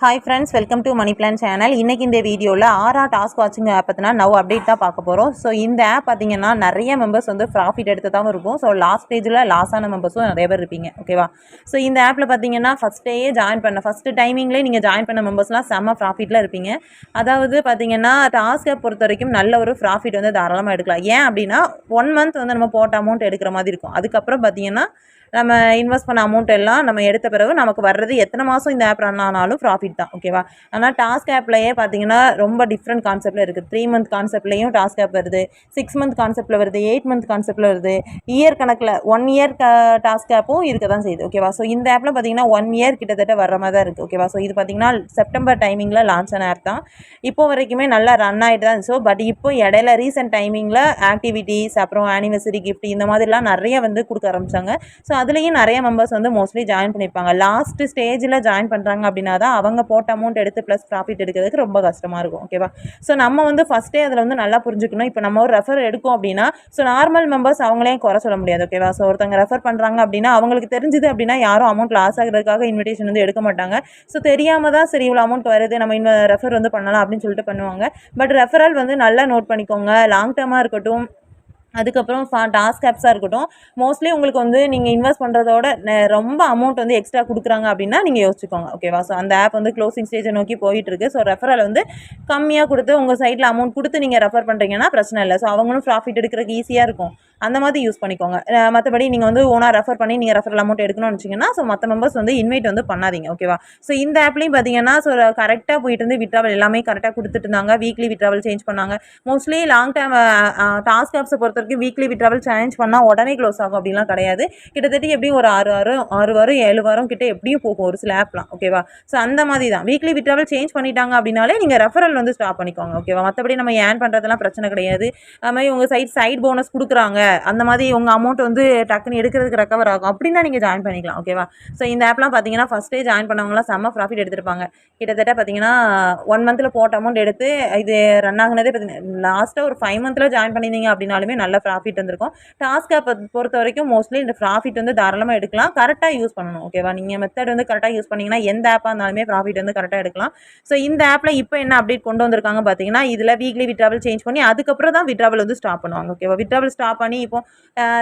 Hi friends, welcome to Money Plan channel. இன்னைக்கு இந்த வீடியோவில் ஆரா டாஸ்க் வாட்சிங் ஆப் பற்றினா நவ் அப்டேட் தான் பார்க்க போகிறோம். ஸோ இந்த ஆப் பார்த்தீங்கன்னா நிறைய மெம்பர்ஸ் வந்து ப்ராஃபிட் எடுத்து தான் இருக்கும். ஸோ லாஸ்ட் ஸ்டேஜில் லாஸ் ஆன மெம்பர்ஸும் நிறைய பேர் இருப்பீங்க. ஓகேவா? ஸோ இந்த ஆப்பில் பார்த்தீங்கன்னா ஃபஸ்ட்டு டைமிங்லேயே நீங்கள் ஜாயின் பண்ண மெம்பர்ஸ்லாம் செம்ம ப்ராஃபிட்டில் இருப்பீங்க. அதாவது பார்த்தீங்கன்னா டாஸ்க்கை பொறுத்த வரைக்கும் நல்ல ஒரு ப்ராஃபிட் வந்து தாராளமாக எடுக்கலாம். ஏன் அப்படின்னா 1 month வந்து நம்ம போட்ட அமௌண்ட் எடுக்கிற மாதிரி இருக்கும். அதுக்கப்புறம் பார்த்தீங்கன்னா நம்ம இன்வெஸ்ட் பண்ண அமௌண்ட் எல்லாம் நம்ம எடுத்த பிறகு நமக்கு வர்றது எத்தனை மாதம் இந்த ஆப் ரன் ஆனாலும் ப்ராஃபிட் தான். ஓகேவா? ஆனால் டாஸ்க் ஆப்லேயே பார்த்தீங்கன்னா ரொம்ப டிஃப்ரெண்ட் கான்செப்டில் இருக்குது. 3 month கான்செப்ட்லேயும் டாஸ்க் ஆப் வருது, 6 month கான்செப்டில் வருது, 8 month கான்செப்டில் வருது, இயர் கணக்கில் 1 year டாஸ்க் ஆப்பும் இருக்க தான் செய்யுது. ஓகேவா? ஸோ இந்த ஆப்பில் பார்த்தீங்கன்னா 1 year கிட்டத்தட்ட வர மாதிரி தான் இருக்குது. ஓகேவா? ஸோ இது பார்த்தீங்கன்னா செப்டம்பர் டைமிங்கில் லான்ச் ஆன ஆப் தான். இப்போ வரைக்குமே நல்லா ரன் ஆகிட்டு தான் இருந்துச்சு. பட் இப்போ இடையில ரீசெண்ட் டைமிங்கில் ஆக்டிவிட்டீஸ் அப்புறம் ஆனிவர்சரி கிஃப்ட் இந்த மாதிரிலாம் நிறைய வந்து கொடுக்க ஆரம்பித்தாங்க. ஸோ அதுலேயும் நிறைய மெம்பர்ஸ் வந்து மோஸ்ட்லி ஜாயின் பண்ணியிருப்பாங்க. லாஸ்ட் ஸ்டேஜில் ஜாயின் பண்ணுறாங்க அப்படின்னா தான் அவங்க போட்ட அமௌண்ட் எடுத்து ப்ளஸ் ப்ராஃபிட் எடுக்கிறதுக்கு ரொம்ப கஷ்டமாக இருக்கும். ஓகேவா? ஸோ நம்ம வந்து ஃபஸ்ட்டே அதில் வந்து நல்லா புரிஞ்சுக்கணும். இப்போ நம்ம ஒரு ரெஃபர் எடுக்கும் அப்படின்னா ஸோ நார்மல் மெம்பர்ஸ் அவங்களையும் குறை சொல்ல முடியாது. ஓகேவா? ஸோ ஒருத்தவங்க ரெஃபர் பண்ணுறாங்க அப்படின்னா அவங்களுக்கு தெரிஞ்சுது அப்படின்னா யாரும் அமௌண்ட் லாஸ் ஆகிறதுக்காக இன்விடேஷன் வந்து எடுக்க மாட்டாங்க. ஸோ தெரியாமல் தான் சரி இவ்வளோ அமௌண்ட் வருது நம்ம ரெஃபர் வந்து பண்ணலாம் அப்படின்னு சொல்லிட்டு பண்ணுவாங்க. பட் ரெஃபரல் வந்து நல்லா நோட் பண்ணிக்கோங்க. லாங் டேர்மாக இருக்கட்டும், அதுக்கப்புறம் டாஸ்க் ஆப்ஸாக இருக்கட்டும், மோஸ்ட்லி உங்களுக்கு வந்து நீங்கள் இன்வெஸ்ட் பண்ணுறதோட ரொம்ப அமௌண்ட் வந்து எக்ஸ்ட்ரா கொடுக்குறாங்க அப்படின்னா நீங்கள் யோசிச்சுக்கோங்க. ஓகேவா? ஸோ அந்த ஆப் வந்து க்ளோசிங் ஸ்டேஜை நோக்கி போயிட்டுருக்கு. ஸோ ரெஃபரல் வந்து கம்மியாக கொடுத்து உங்கள் சைட்டில் அமௌண்ட் கொடுத்து நீங்கள் ரெஃபர் பண்ணுறீங்கன்னா பிரச்சனை இல்லை. ஸோ அவங்களும் ப்ராஃபிட் எடுக்கிறதுக்கு ஈஸியாக இருக்கும். அந்த மாதிரி யூஸ் பண்ணிக்கோங்க. மற்றபடி நீங்கள் வந்து ஓனாக ரெஃபர் பண்ணி நீங்கள் ரெஃபரல் அமௌண்ட் எடுக்கணும்னு வச்சிங்கன்னா ஸோ மற்ற மெம்பர்ஸ் வந்து இன்வைட் வந்து பண்ணாதீங்க. ஓகேவா? ஸோ இந்த ஆப்லேயும் பார்த்தீங்கன்னா ஸோ கரெக்டாக போயிட்டு இருந்து விட்ராவல் எல்லாமே கரெக்டாக கொடுத்துட்டு இருந்தாங்க. வீக்லி விட்ராவல் சேஞ்ச் பண்ணாங்க. மோஸ்ட்லி லாங் டைம் டாஸ்க் ஆப்ஸை பொறுத்த வரைக்கும் வீக்லி விட்ராவல் சேஞ்ச் பண்ணால் உடனே க்ளோஸ் ஆகும் அப்படிலாம் கிடையாது. கிட்டத்தட்ட எப்படியும் ஒரு 6 வாரம் 7 வாரம் கிட்ட எப்படியும் போகும் ஒரு சில ஆப்லாம். ஓகேவா? ஸோ அந்த மாதிரி தான் வீக்லி விட்ராவல் சேஞ்ச் பண்ணிட்டாங்க அப்படின்னாலே நீங்கள் ரெஃபரல் வந்து ஸ்டாப் பண்ணிக்கோங்க. ஓகேவா? மற்றபடி நம்ம ஏன் பண்ணுறதுலாம் பிரச்சனை கிடையாது. அது மாதிரி உங்கள் சைட் போனஸ் கொடுக்குறாங்க, அந்த மாதிரி உங்கள் அமௌண்ட் வந்து டக்குன்னு எடுக்கிறதுக்கு ரெக்கவர் ஆகும் அப்படின்னா நீங்கள் ஜாயின் பண்ணிக்கலாம். ஓகேவா? ஸோ இந்த ஆப்லாம் பார்த்தீங்கன்னா ஃபஸ்ட்டே ஜாயின் பண்ணவங்களாம் செம்ம ப்ராஃபிட் எடுத்திருப்பாங்க. கிட்டத்தட்ட பார்த்தீங்கன்னா 1 month போட்ட அமௌண்ட் எடுத்து இது ரன் ஆகுனதே பார்த்தீங்கன்னா லாஸ்ட்டாக ஒரு 5 month ஜாயின் பண்ணியிருந்தீங்க அப்படின்னாலுமே நல்ல ப்ராஃபிட் வந்திருக்கும். டாஸ்க் ஆப்பை பொறுத்த வரைக்கும் மோஸ்ட்லி இந்த ப்ராஃபிட் வந்து தாராளமாக எடுக்கலாம். கரெக்டாக யூஸ் பண்ணணும். ஓகேவா? நீங்கள் மெத்தட் வந்து கரெக்டாக யூஸ் பண்ணிங்கன்னா எந்த ஆப்பாக இருந்தாலுமே ப்ராஃபிட் வந்து கரெக்டாக எடுக்கலாம். ஸோ இந்த ஆப்பில் இப்போ என்ன அப்டேட் கொண்டு வந்திருக்காங்க பார்த்தீங்கன்னா இதில் வீக்லி விட்ராவல் சேஞ்ச் பண்ணி அதுக்கப்புறம் தான் விட்ராவல் வந்து ஸ்டாப் பண்ணுவாங்க. ஓகேவா? விட்ராவல் ஸ்டாப் பண்ணி இப்போ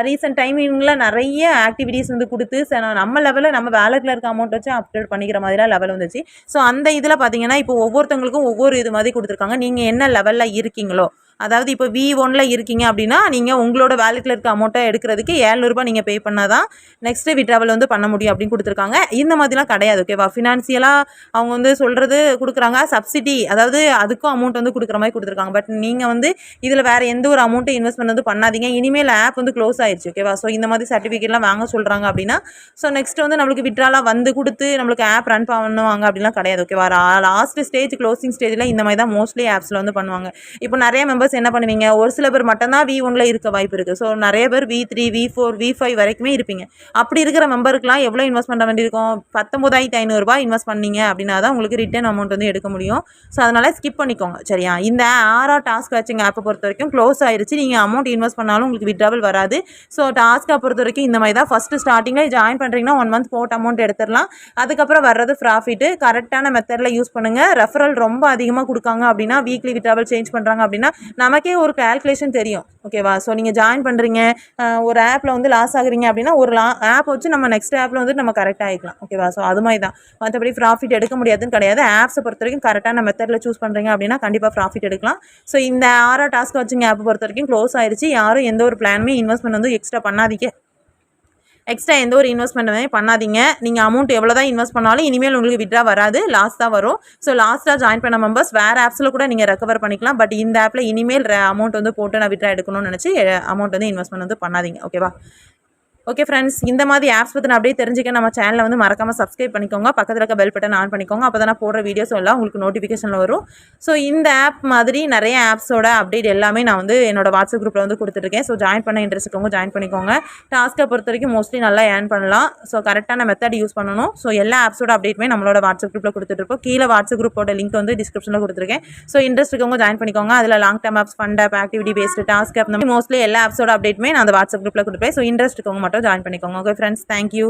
ரீசெண்ட் டைமிங்கில் நிறைய ஆக்டிவிட்டீஸ் வந்து கொடுத்து நம்ம லெவலில் நம்ம வேலட்டில் இருக்க அமௌண்ட் வச்சு அப்டேட் பண்ணிக்கிற மாதிரிலாம் லெவல் வந்துச்சு. ஸோ அந்த இதில் பார்த்தீங்கன்னா இப்போ ஒவ்வொருத்தவங்களுக்கும் ஒவ்வொரு இது மாதிரி கொடுத்துருக்காங்க. நீங்கள் என்ன லெவலில் இருக்கீங்களோ, அதாவது இப்போ V1ல இருக்கீங்க அப்படின்னா நீங்கள் உங்களோட வேலெட்டில் இருக்க அமௌண்ட்டை எடுக்கிறதுக்கு 700 ரூபாய் நீங்கள் பே பண்ணால் தான் நெக்ஸ்ட்டு விட்ராவல் வந்து பண்ண முடியும் அப்படின்னு கொடுத்துருக்காங்க. இந்த மாதிரிலாம் கிடையாது. ஓகேவா? ஃபினான்சியலாக அவங்க வந்து சொல்கிறது கொடுக்குறாங்க. சப்சிடி, அதாவது அதுக்கும் அமௌண்ட் வந்து கொடுக்குற மாதிரி கொடுத்துருக்காங்க. பட் நீங்கள் வந்து இதில் வேறு எந்த ஒரு அமௌண்ட்டும் இன்வெஸ்ட்மெண்ட் வந்து பண்ணாதீங்க. இனிமேல் ஆப் வந்து க்ளோஸ் ஆயிடுச்சு. ஓகேவா? ஸோ இந்த மாதிரி சர்டிஃபிகேட்லாம் வாங்க சொல்கிறாங்க அப்படின்னா ஸோ நெக்ஸ்ட் வந்து நம்மளுக்கு விட்ராலாக வந்து கொடுத்து நம்மளுக்கு ஆப் ரன் பண்ணுவாங்க அப்படிலாம் கிடையாது. ஓகேவா? லாஸ்ட் ஸ்டேஜ் க்ளோசிங் ஸ்டேஜில் இந்த மாதிரி தான் மோஸ்ட்லி ஆப்ஸில் வந்து பண்ணுவாங்க. இப்போ நிறைய மெம்பர்ஸ் என்ன பண்ணுவீங்க, ஒரு சில பேர் மட்டும்தான் V1ல இருக்க வாய்ப்பு இருக்குது. ஸோ நிறைய பேர் V3 V4 V5 வரைக்குமே இருப்பீங்க. அப்படி இருக்கிற மெம்பருக்குலாம் எவ்வளோ இன்வெஸ்ட் பண்ண வேண்டியிருக்கும்? 19,500 ரூபாய் இன்வெஸ்ட் பண்ணீங்க அப்படின்னா தான் உங்களுக்கு ரிட்டர்ன் அமௌண்ட் வந்து எடுக்க முடியும். ஸோ அதனால் ஸ்கிப் பண்ணிக்கோங்க. சரியா? இந்த ஆரா டாஸ்க் வாட்சிங் ஆப்பை பொறுத்த வரைக்கும் க்ளோஸ் ஆயிடுச்சு. நீங்கள் அமௌண்ட் இன்வெஸ்ட் பண்ணாலும் உங்களுக்கு விட்ராவல் வராது. ஸோ டாஸ்க்கை பொறுத்த வரைக்கும் இந்த மாதிரி தான். ஃபஸ்ட்டு ஸ்டார்டிங்கில் ஜாயின் பண்ணுறீங்கன்னா 1 month போட்ட அமௌண்ட் எடுத்துடலாம். அதுக்கப்புறம் வர்றது ப்ராஃபிட்டு. கரெக்டான மெத்தடில் யூஸ் பண்ணுங்கள். ரெஃபரல் ரொம்ப அதிகமாக கொடுக்காங்க அப்படின்னா வீக்லி விட்ராவல் சேஞ்ச் பண்ணுறாங்க அப்படின்னா நமக்கே ஒரு கால்குலேஷன் தெரியும். ஓகேவா? ஸோ நீங்கள் ஜாயின் பண்ணுறீங்க, ஒரு ஆப்பில் வந்து லாஸ் ஆகுறீங்க அப்படின்னா ஒரு ஆப் வச்சு நம்ம நெக்ஸ்ட் ஆப்பில் வந்து நம்ம கரெக்டாக ஆகிக்கலாம். ஓகேவா? ஸோ அது மாதிரி தான். மற்றபடி ப்ராஃபிட் எடுக்க முடியாதுன்னு கிடையாது. ஆப்ஸை பொறுத்த வரைக்கும் கரெக்டான மெத்தடில் சூஸ் பண்ணுறீங்க அப்படின்னா கண்டிப்பாக ப்ராஃபிட் எடுக்கலாம். ஸோ இந்த ஆரா டாஸ்க் வாட்சிங் ஆப்பை பொறுத்த வரைக்கும் க்ளோஸ் ஆயிடுச்சு. யாரும் எந்த ஒரு பிளானுமே இன்வெஸ்ட்மெண்ட் வந்து எக்ஸ்ட்ரா பண்ணாதீங்க. எக்ஸ்ட்ரா எந்த ஒரு இன்வெஸ்ட்மெண்ட்டுமே பண்ணாதீங்க. நீங்கள் அமௌண்ட் எவ்வளோ தான் இன்வெஸ்ட் பண்ணாலும் இனிமேல் உங்களுக்கு விட்ரா வராது, லாஸ் தான் வரும். ஸோ லாஸ்ட்டாக ஜாயின் பண்ண மெம்பர்ஸ் வேறு ஆப்ஸில் கூட நீங்கள் ரெக்கவர் பண்ணிக்கலாம். பட் இந்த ஆப்பில் இனிமேல் அமௌண்ட் வந்து போட்டு நான் விட்ரா எடுக்கணும்னு நினச்சி அமௌண்ட் வந்து இன்வெஸ்ட்மெண்ட் வந்து பண்ணாதீங்க. ஓகேவா? ஓகே ஃப்ரெண்ட்ஸ், இந்த மாதிரி ஆப்ஸ் பற்றி அப்படியே தெரிஞ்சுக்க நம்ம சேனலை வந்து மறக்காமல் சப்ஸ்கிரைப் பண்ணிக்கோங்க. பக்கத்தில் இருக்க பெல் பட்டன் ஆன் பண்ணிக்கோங்க. அப்போ தான் போடுற வீடியோஸ் எல்லாம் உங்களுக்கு நோட்டிஃபிகேஷனில் வரும். ஸோ இந்த ஆப் மாதிரி நிறைய ஆப்ஸோட அப்டேட் எல்லாமே நான் வந்து என்னோட வாட்ஸ்அப் குரூப்பில் வந்து கொடுத்துருக்கேன். ஸோ ஜாயின் பண்ண இன்ட்ரெஸ்ட் இருக்கவங்க ஜாயின் பண்ணிக்கோங்க. டாஸ்க்கை பொறுத்த வரைக்கும் மோஸ்ட்லி நல்லா ஏர்ன் பண்ணலாம். ஸோ கரெக்டான மெத்தட் யூஸ் பண்ணணும். ஸோ எல்லா ஆப்ஸோட அப்டேட்டுமே நம்மளோட வாட்ஸ்அப் குரூப்பில் கொடுத்துட்ருப்போம். கீழே வாட்ஸ்அப் குரூப்போட லிங்க் வந்து டிஸ்கிரிப்ஷனில் கொடுத்துருக்கேன். ஸோ இன்ட்ரெஸ்ட் இருக்கவங்க ஜாயின் பண்ணிக்கோங்க. அதில் long term apps, fund app, activity based, task app, mostly எல்லா ஆப்ஸோட அப்டேட்டுமே நான் அந்த வாட்ஸ்அப் குரூப்பில் கொடுப்பேன். ஸோ இன்ட்ரெஸ்ட் இருக்கவங்க மட்டும் ஜாயின் பண்ணிக்கோங்க. Okay friends, thank you.